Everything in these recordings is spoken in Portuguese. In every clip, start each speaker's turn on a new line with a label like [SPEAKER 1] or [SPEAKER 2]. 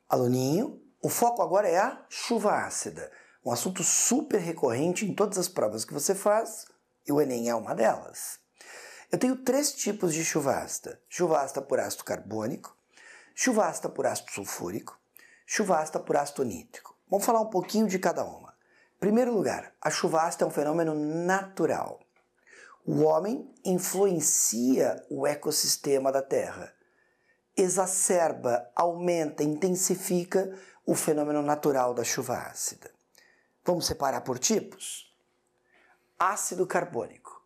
[SPEAKER 1] Aluninho, o foco agora é a chuva ácida, um assunto super recorrente em todas as provas que você faz, e o Enem é uma delas. Eu tenho 3 tipos de chuva ácida por ácido carbônico, chuva ácida por ácido sulfúrico, chuva ácida por ácido nítrico. Vamos falar um pouquinho de cada uma. Em primeiro lugar, a chuva ácida é um fenômeno natural. O homem influencia o ecossistema da Terra, exacerba, aumenta, intensifica o fenômeno natural da chuva ácida. Vamos separar por tipos? Ácido carbônico,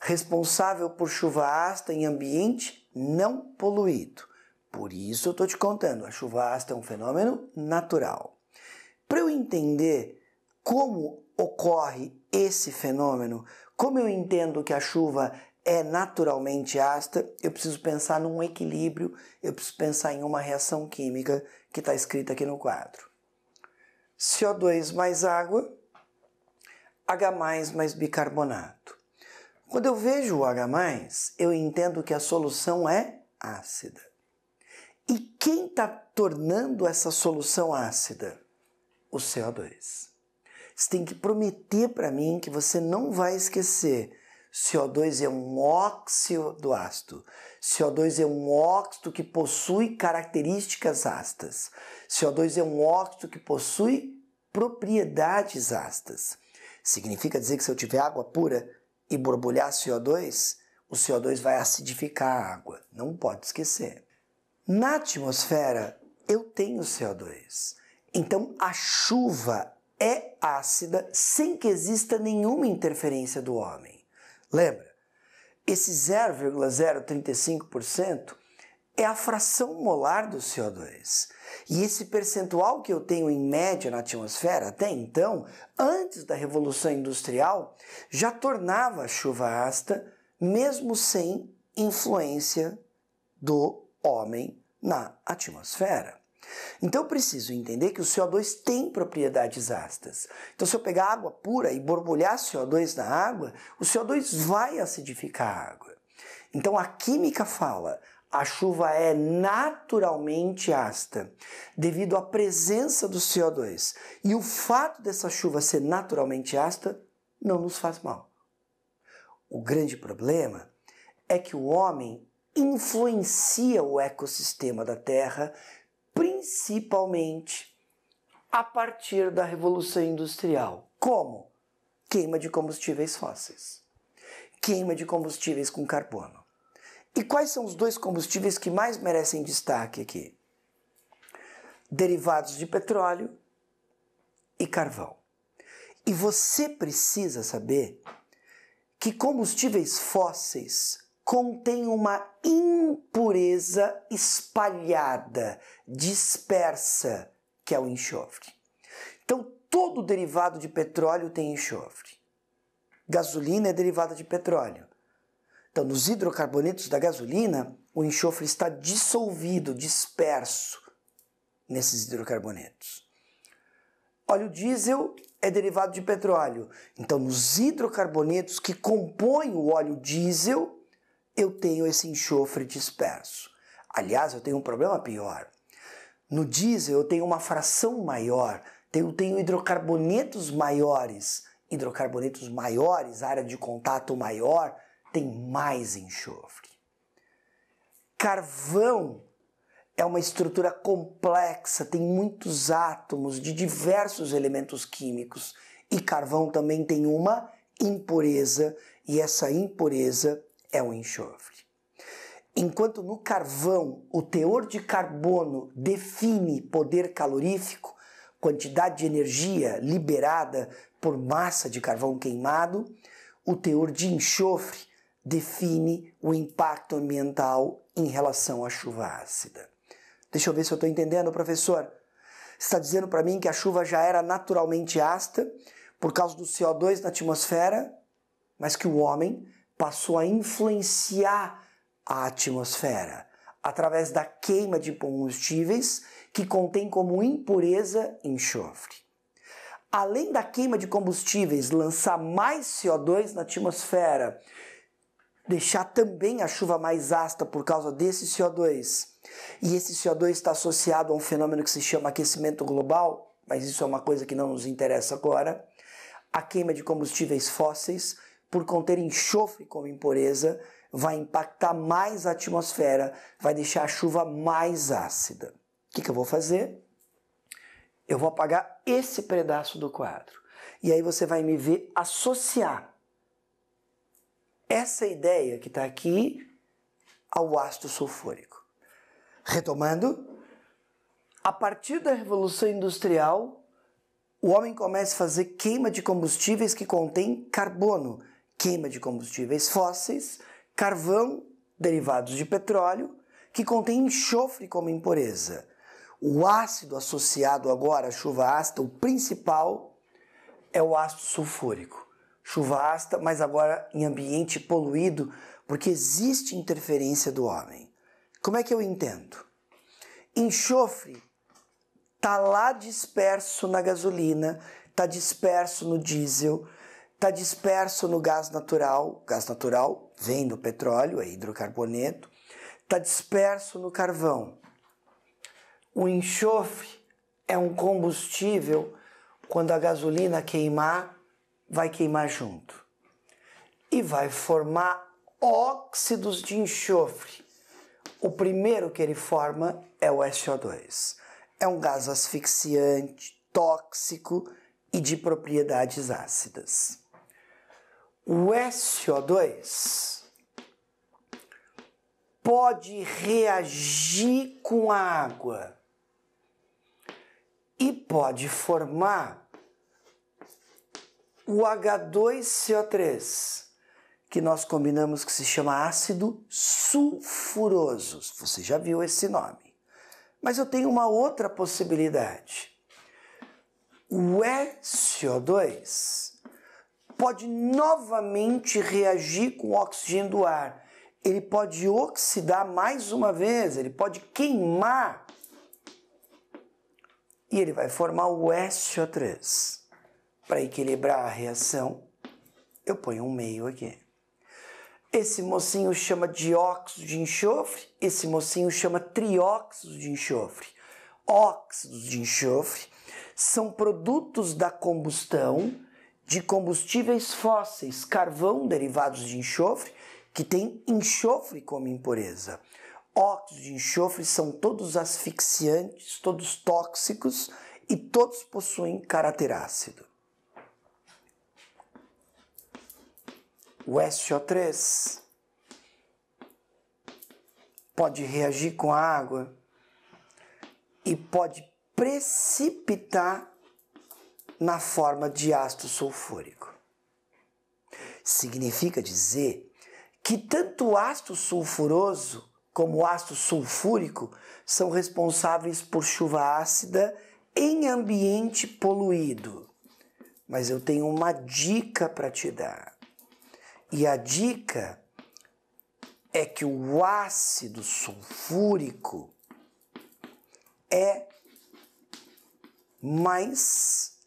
[SPEAKER 1] responsável por chuva ácida em ambiente não poluído. Por isso eu estou te contando, a chuva ácida é um fenômeno natural. Para eu entender como ocorre esse fenômeno, como eu entendo que a chuva é naturalmente ácida, eu preciso pensar num equilíbrio, eu preciso pensar em uma reação química que está escrita aqui no quadro. CO2 mais água, H mais bicarbonato. Quando eu vejo o H+, eu entendo que a solução é ácida. E quem está tornando essa solução ácida? O CO2. Você tem que prometer para mim que você não vai esquecer. CO2 é um óxido ácido. CO2 é um óxido que possui características ácidas. CO2 é um óxido que possui propriedades ácidas. Significa dizer que se eu tiver água pura e borbulhar CO2, o CO2 vai acidificar a água. Não pode esquecer. Na atmosfera, eu tenho CO2. Então, a chuva é ácida sem que exista nenhuma interferência do homem. Lembra? Esse 0,035% é a fração molar do CO2. E esse percentual que eu tenho em média na atmosfera, até então, antes da Revolução Industrial, já tornava a chuva ácida, mesmo sem influência do homem na atmosfera. Então eu preciso entender que o CO2 tem propriedades ácidas. Então se eu pegar água pura e borbulhar CO2 na água, o CO2 vai acidificar a água. Então a química fala, a chuva é naturalmente ácida devido à presença do CO2. E o fato dessa chuva ser naturalmente ácida não nos faz mal. O grande problema é que o homem influencia o ecossistema da Terra, principalmente a partir da Revolução Industrial. Como? Queima de combustíveis fósseis. Queima de combustíveis com carbono. E quais são os 2 combustíveis que mais merecem destaque aqui? Derivados de petróleo e carvão. E você precisa saber que combustíveis fósseis contêm uma impureza espalhada, dispersa, que é o enxofre. Então, todo derivado de petróleo tem enxofre. Gasolina é derivada de petróleo. Então, nos hidrocarbonetos da gasolina, o enxofre está dissolvido, disperso nesses hidrocarbonetos. Óleo diesel é derivado de petróleo. Então, nos hidrocarbonetos que compõem o óleo diesel, eu tenho esse enxofre disperso. Aliás, eu tenho um problema pior. No diesel, eu tenho uma fração maior, eu tenho hidrocarbonetos maiores. Hidrocarbonetos maiores, área de contato maior, tem mais enxofre. Carvão é uma estrutura complexa, tem muitos átomos de diversos elementos químicos. E carvão também tem uma impureza, e essa impureza é o enxofre. Enquanto no carvão o teor de carbono define poder calorífico, quantidade de energia liberada por massa de carvão queimado, o teor de enxofre define o impacto ambiental em relação à chuva ácida. Deixa eu ver se eu estou entendendo, professor. Você está dizendo para mim que a chuva já era naturalmente ácida por causa do CO2 na atmosfera, mas que o homem passou a influenciar a atmosfera através da queima de combustíveis que contém como impureza enxofre. Além da queima de combustíveis lançar mais CO2 na atmosfera, deixar também a chuva mais ácida por causa desse CO2, E esse CO2 está associado a um fenômeno que se chama aquecimento global, mas isso é uma coisa que não nos interessa agora. A queima de combustíveis fósseis, por conter enxofre como impureza, vai impactar mais a atmosfera, vai deixar a chuva mais ácida. O que eu vou fazer? Eu vou apagar esse pedaço do quadro. E aí você vai me ver associar essa ideia que está aqui ao ácido sulfúrico. Retomando, a partir da Revolução Industrial, o homem começa a fazer queima de combustíveis que contêm carbono, queima de combustíveis fósseis, carvão, derivados de petróleo, que contém enxofre como impureza. O ácido associado agora à chuva ácida, o principal, é o ácido sulfúrico. Chuva ácida, mas agora em ambiente poluído, porque existe interferência do homem. Como é que eu entendo? Enxofre está lá disperso na gasolina, está disperso no diesel, está disperso no gás natural vem do petróleo, é hidrocarboneto, está disperso no carvão. O enxofre é um combustível, quando a gasolina queimar, vai queimar junto. E vai formar óxidos de enxofre. O primeiro que ele forma é o SO2. É um gás asfixiante, tóxico e de propriedades ácidas. O SO2 pode reagir com a água e pode formar o H2CO3, que nós combinamos que se chama ácido sulfuroso. Você já viu esse nome. Mas eu tenho uma outra possibilidade. O SO2 pode novamente reagir com o oxigênio do ar. Ele pode oxidar mais uma vez, ele pode queimar. E ele vai formar o SO3. Para equilibrar a reação, eu ponho um meio aqui. Esse mocinho chama dióxido de enxofre, esse mocinho chama trióxido de enxofre. Óxidos de enxofre são produtos da combustão de combustíveis fósseis, carvão, derivados de enxofre, que tem enxofre como impureza. Óxidos de enxofre são todos asfixiantes, todos tóxicos e todos possuem caráter ácido. O SO3 pode reagir com a água e pode precipitar na forma de ácido sulfúrico. Significa dizer que tanto o ácido sulfuroso como o ácido sulfúrico são responsáveis por chuva ácida em ambiente poluído. Mas eu tenho uma dica para te dar. E a dica é que o ácido sulfúrico é mais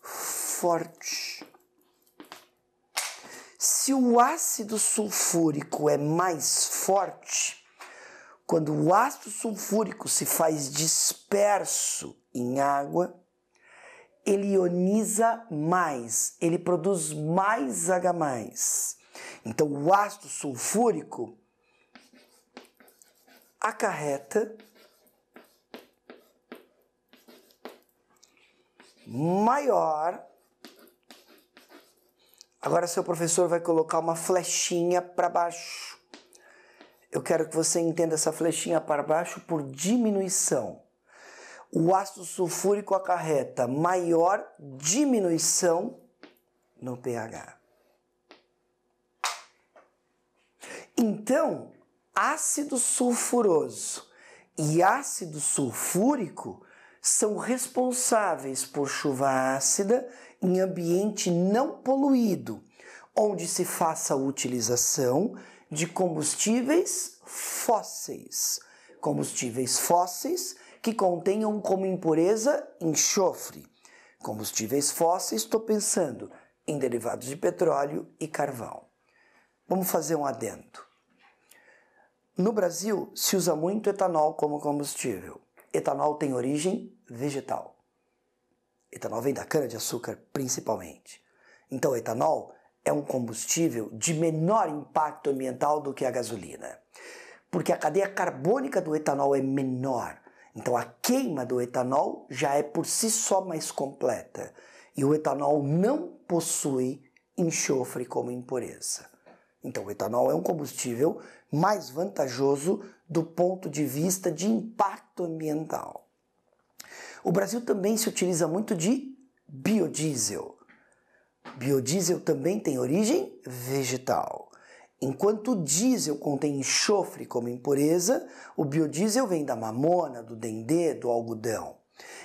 [SPEAKER 1] forte. Se o ácido sulfúrico é mais forte, quando o ácido sulfúrico se faz disperso em água, ele ioniza mais, ele produz mais H+. Então, o ácido sulfúrico acarreta maior. Agora, seu professor vai colocar uma flechinha para baixo. Eu quero que você entenda essa flechinha para baixo por diminuição. O ácido sulfúrico acarreta maior diminuição no pH. Então, ácido sulfuroso e ácido sulfúrico são responsáveis por chuva ácida em ambiente não poluído, onde se faça a utilização de combustíveis fósseis. Combustíveis fósseis que contenham como impureza enxofre. Combustíveis fósseis, estou pensando em derivados de petróleo e carvão. Vamos fazer um adendo. No Brasil, se usa muito etanol como combustível. Etanol tem origem vegetal. Etanol vem da cana-de-açúcar, principalmente. Então, o etanol é um combustível de menor impacto ambiental do que a gasolina, porque a cadeia carbônica do etanol é menor. Então, a queima do etanol já é por si só mais completa. E o etanol não possui enxofre como impureza. Então, o etanol é um combustível mais vantajoso do ponto de vista de impacto ambiental. O Brasil também se utiliza muito de biodiesel. Biodiesel também tem origem vegetal. Enquanto o diesel contém enxofre como impureza, o biodiesel vem da mamona, do dendê, do algodão.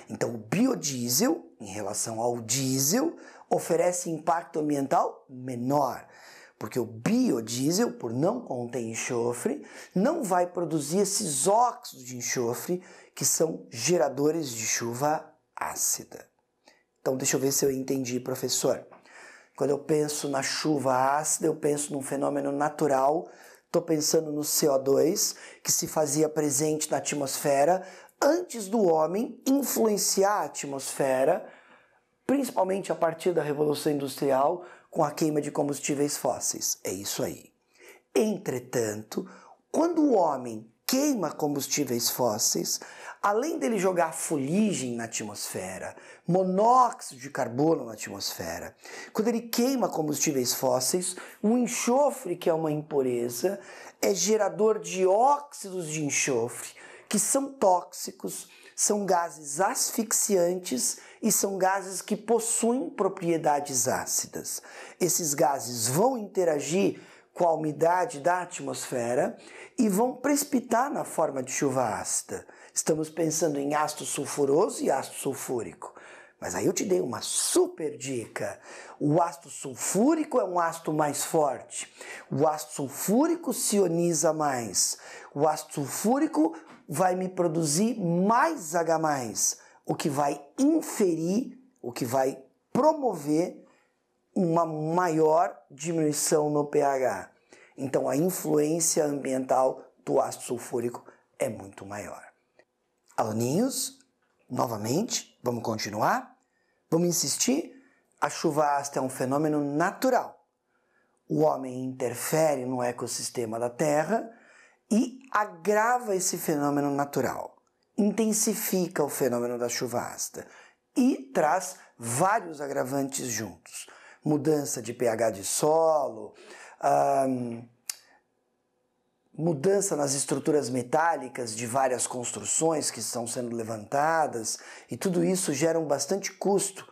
[SPEAKER 1] Então, o biodiesel, em relação ao diesel, oferece impacto ambiental menor, porque o biodiesel, por não conter enxofre, não vai produzir esses óxidos de enxofre que são geradores de chuva ácida. Então, deixa eu ver se eu entendi, professor. Quando eu penso na chuva ácida, eu penso num fenômeno natural. Estou pensando no CO2, que se fazia presente na atmosfera antes do homem influenciar a atmosfera, principalmente a partir da Revolução Industrial, com a queima de combustíveis fósseis. É isso aí. Entretanto, quando o homem queima combustíveis fósseis, além dele jogar fuligem na atmosfera, monóxido de carbono na atmosfera, quando ele queima combustíveis fósseis, o enxofre, que é uma impureza, é gerador de óxidos de enxofre, que são tóxicos, são gases asfixiantes e são gases que possuem propriedades ácidas. Esses gases vão interagir com a umidade da atmosfera e vão precipitar na forma de chuva ácida. Estamos pensando em ácido sulfuroso e ácido sulfúrico. Mas aí eu te dei uma super dica. O ácido sulfúrico é um ácido mais forte. O ácido sulfúrico se ioniza mais. O ácido sulfúrico vai me produzir mais H+, o que vai inferir, o que vai promover uma maior diminuição no pH. Então a influência ambiental do ácido sulfúrico é muito maior. Aluninhos, novamente, vamos continuar? Vamos insistir? A chuva ácida é um fenômeno natural. O homem interfere no ecossistema da Terra e agrava esse fenômeno natural, intensifica o fenômeno da chuva ácida e traz vários agravantes juntos. Mudança de pH de solo, mudança nas estruturas metálicas de várias construções que estão sendo levantadas, e tudo isso gera um bastante custo,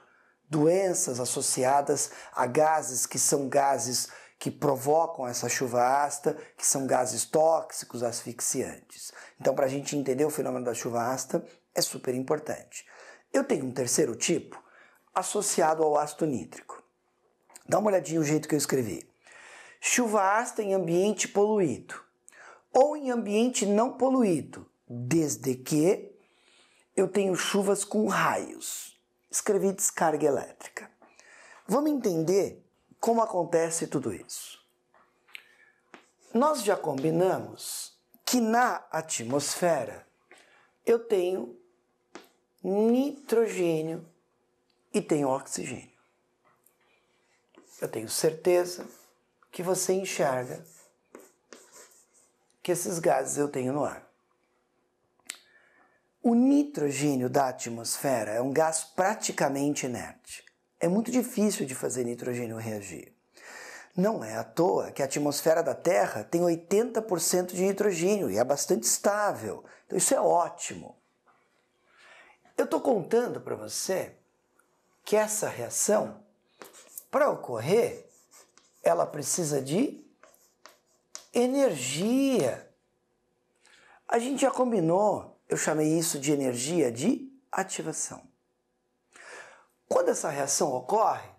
[SPEAKER 1] doenças associadas a gases que são gases que provocam essa chuva ácida, que são gases tóxicos, asfixiantes. Então, para a gente entender o fenômeno da chuva ácida, é super importante. Eu tenho um terceiro tipo associado ao ácido nítrico. Dá uma olhadinha no jeito que eu escrevi. Chuva ácida em ambiente poluído ou em ambiente não poluído, desde que eu tenho chuvas com raios. Escrevi descarga elétrica. Vamos entender como acontece tudo isso. Nós já combinamos que na atmosfera eu tenho nitrogênio e tenho oxigênio. Eu tenho certeza que você enxerga que esses gases eu tenho no ar. O nitrogênio da atmosfera é um gás praticamente inerte. É muito difícil de fazer nitrogênio reagir. Não é à toa que a atmosfera da Terra tem 80% de nitrogênio e é bastante estável. Então isso é ótimo. Eu estou contando para você que essa reação, para ocorrer, ela precisa de energia. A gente já combinou, eu chamei isso de energia de ativação. Quando essa reação ocorre,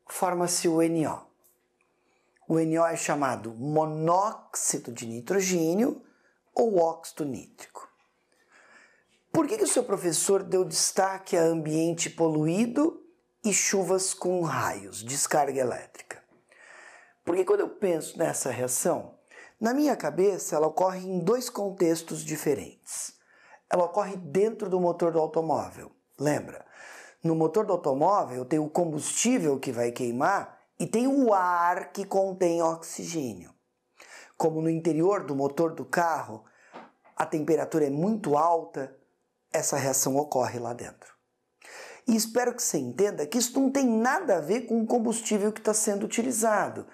[SPEAKER 1] forma-se o NO. O NO é chamado monóxido de nitrogênio ou óxido nítrico. Por que o seu professor deu destaque a ambiente poluído e chuvas com raios, descarga elétrica? Porque quando eu penso nessa reação, na minha cabeça ela ocorre em dois contextos diferentes. Ela ocorre dentro do motor do automóvel. Lembra? No motor do automóvel eu tenho o combustível que vai queimar e tem o ar que contém oxigênio. Como no interior do motor do carro a temperatura é muito alta, essa reação ocorre lá dentro. E espero que você entenda que isso não tem nada a ver com o combustível que está sendo utilizado.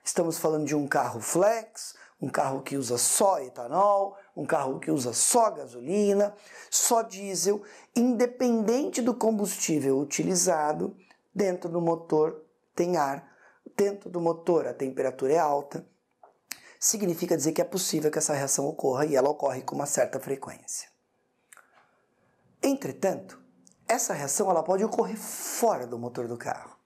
[SPEAKER 1] Estamos falando de um carro flex, um carro que usa só etanol, um carro que usa só gasolina, só diesel, independente do combustível utilizado, dentro do motor tem ar, dentro do motor a temperatura é alta, significa dizer que é possível que essa reação ocorra e ela ocorre com uma certa frequência. Entretanto, essa reação ela pode ocorrer fora do motor do carro.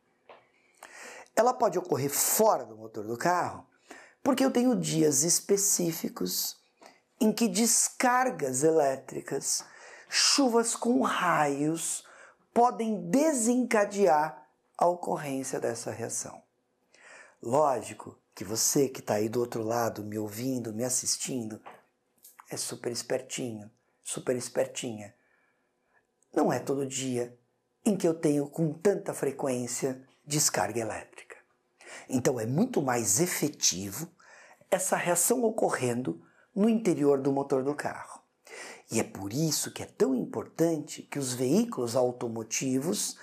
[SPEAKER 1] Ela pode ocorrer fora do motor do carro porque eu tenho dias específicos em que descargas elétricas, chuvas com raios, podem desencadear a ocorrência dessa reação. Lógico que você que está aí do outro lado, me ouvindo, me assistindo, é super espertinho, super espertinha. Não é todo dia em que eu tenho com tanta frequência descarga elétrica. Então é muito mais efetivo essa reação ocorrendo no interior do motor do carro. E é por isso que é tão importante que os veículos automotivos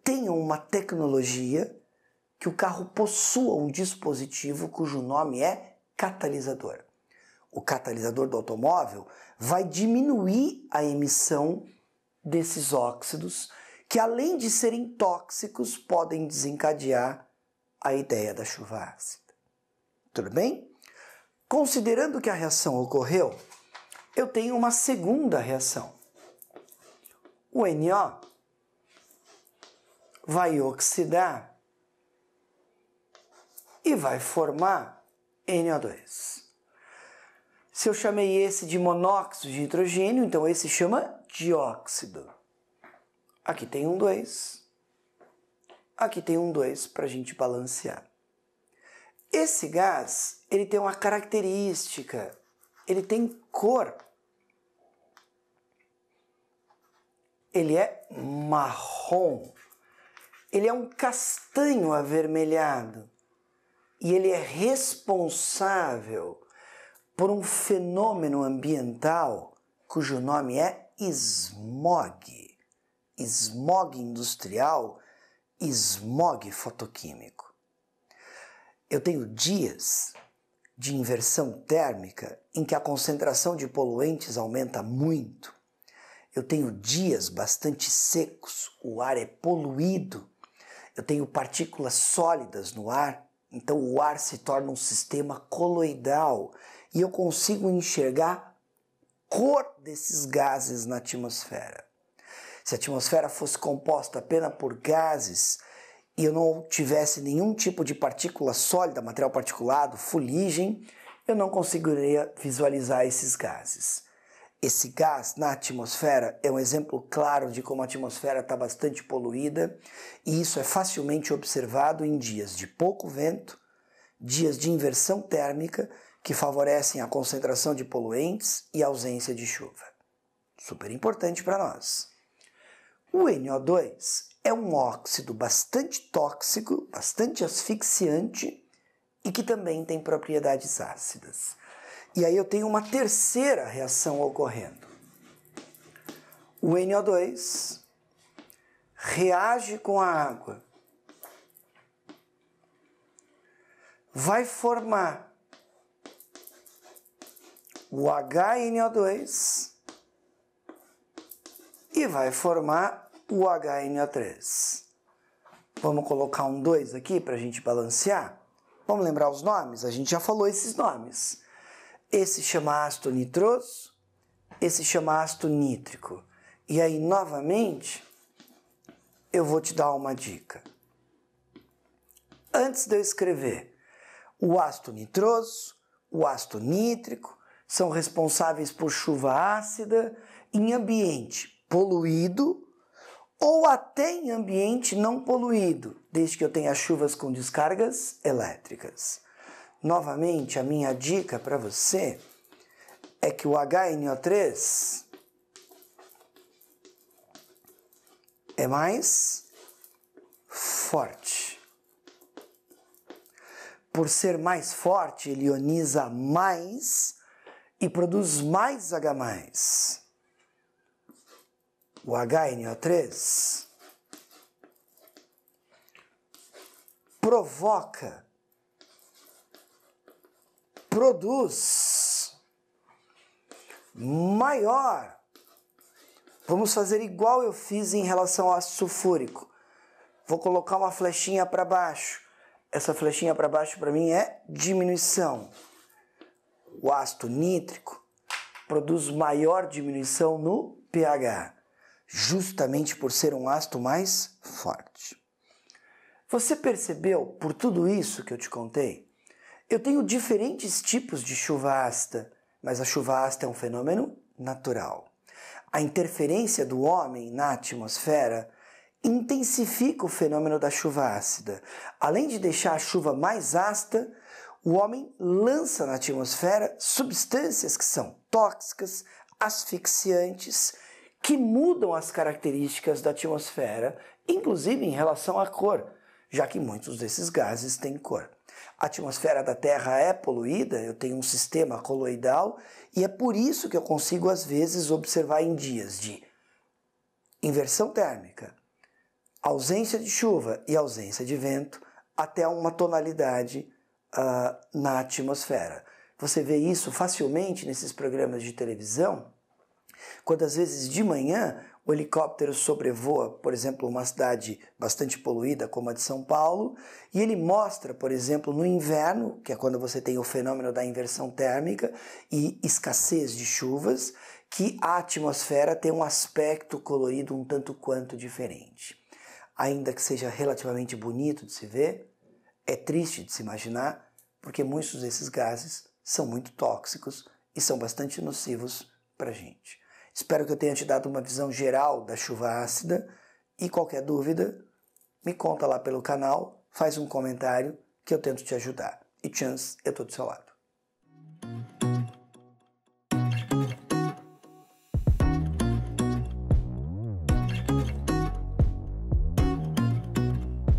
[SPEAKER 1] tenham uma tecnologia, que o carro possua um dispositivo cujo nome é catalisador. O catalisador do automóvel vai diminuir a emissão desses óxidos que, além de serem tóxicos, podem desencadear a ideia da chuva ácida. Tudo bem? Considerando que a reação ocorreu, eu tenho uma segunda reação. O NO vai oxidar e vai formar NO2. Se eu chamei esse de monóxido de nitrogênio, então esse chama dióxido. Aqui tem um 2. Aqui tem um 2 para a gente balancear. Esse gás, ele tem uma característica, ele tem cor. Ele é marrom. Ele é um castanho avermelhado. E ele é responsável por um fenômeno ambiental cujo nome é smog. Smog industrial, smog fotoquímico. Eu tenho dias de inversão térmica em que a concentração de poluentes aumenta muito. Eu tenho dias bastante secos, o ar é poluído. Eu tenho partículas sólidas no ar, então o ar se torna um sistema coloidal e eu consigo enxergar cor desses gases na atmosfera. Se a atmosfera fosse composta apenas por gases e eu não tivesse nenhum tipo de partícula sólida, material particulado, fuligem, eu não conseguiria visualizar esses gases. Esse gás na atmosfera é um exemplo claro de como a atmosfera está bastante poluída e isso é facilmente observado em dias de pouco vento, dias de inversão térmica que favorecem a concentração de poluentes e a ausência de chuva. Super importante para nós. O NO2 é um óxido bastante tóxico, bastante asfixiante e que também tem propriedades ácidas. E aí eu tenho uma terceira reação ocorrendo. O NO2 reage com a água, vai formar o HNO2 e vai formar o HNO3. Vamos colocar um 2 aqui para a gente balancear? Vamos lembrar os nomes? A gente já falou esses nomes. Esse chama ácido nitroso, esse chama ácido nítrico. E aí, novamente, eu vou te dar uma dica. Antes de eu escrever o ácido nitroso, o ácido nítrico, são responsáveis por chuva ácida em ambiente poluído ou até em ambiente não poluído, desde que eu tenha chuvas com descargas elétricas. Novamente, a minha dica para você é que o HNO3 é mais forte. Por ser mais forte, ele ioniza mais e produz mais H+. O HNO3 produz maior. Vamos fazer igual eu fiz em relação ao ácido sulfúrico. Vou colocar uma flechinha para baixo. Essa flechinha para baixo para mim é diminuição. O ácido nítrico produz maior diminuição no pH, justamente por ser um ácido mais forte. Você percebeu, por tudo isso que eu te contei? Eu tenho diferentes tipos de chuva ácida, mas a chuva ácida é um fenômeno natural. A interferência do homem na atmosfera intensifica o fenômeno da chuva ácida. Além de deixar a chuva mais ácida, o homem lança na atmosfera substâncias que são tóxicas, asfixiantes, que mudam as características da atmosfera, inclusive em relação à cor, já que muitos desses gases têm cor. A atmosfera da Terra é poluída, eu tenho um sistema coloidal e é por isso que eu consigo às vezes observar em dias de inversão térmica, ausência de chuva e ausência de vento, até uma tonalidade na atmosfera. Você vê isso facilmente nesses programas de televisão, quando às vezes de manhã o helicóptero sobrevoa, por exemplo, uma cidade bastante poluída como a de São Paulo, e ele mostra, por exemplo, no inverno, que é quando você tem o fenômeno da inversão térmica e escassez de chuvas, que a atmosfera tem um aspecto colorido um tanto quanto diferente. Ainda que seja relativamente bonito de se ver, é triste de se imaginar, porque muitos desses gases são muito tóxicos e são bastante nocivos para a gente. Espero que eu tenha te dado uma visão geral da chuva ácida e qualquer dúvida, me conta lá pelo canal, faz um comentário que eu tento te ajudar. E chance, eu estou do seu lado.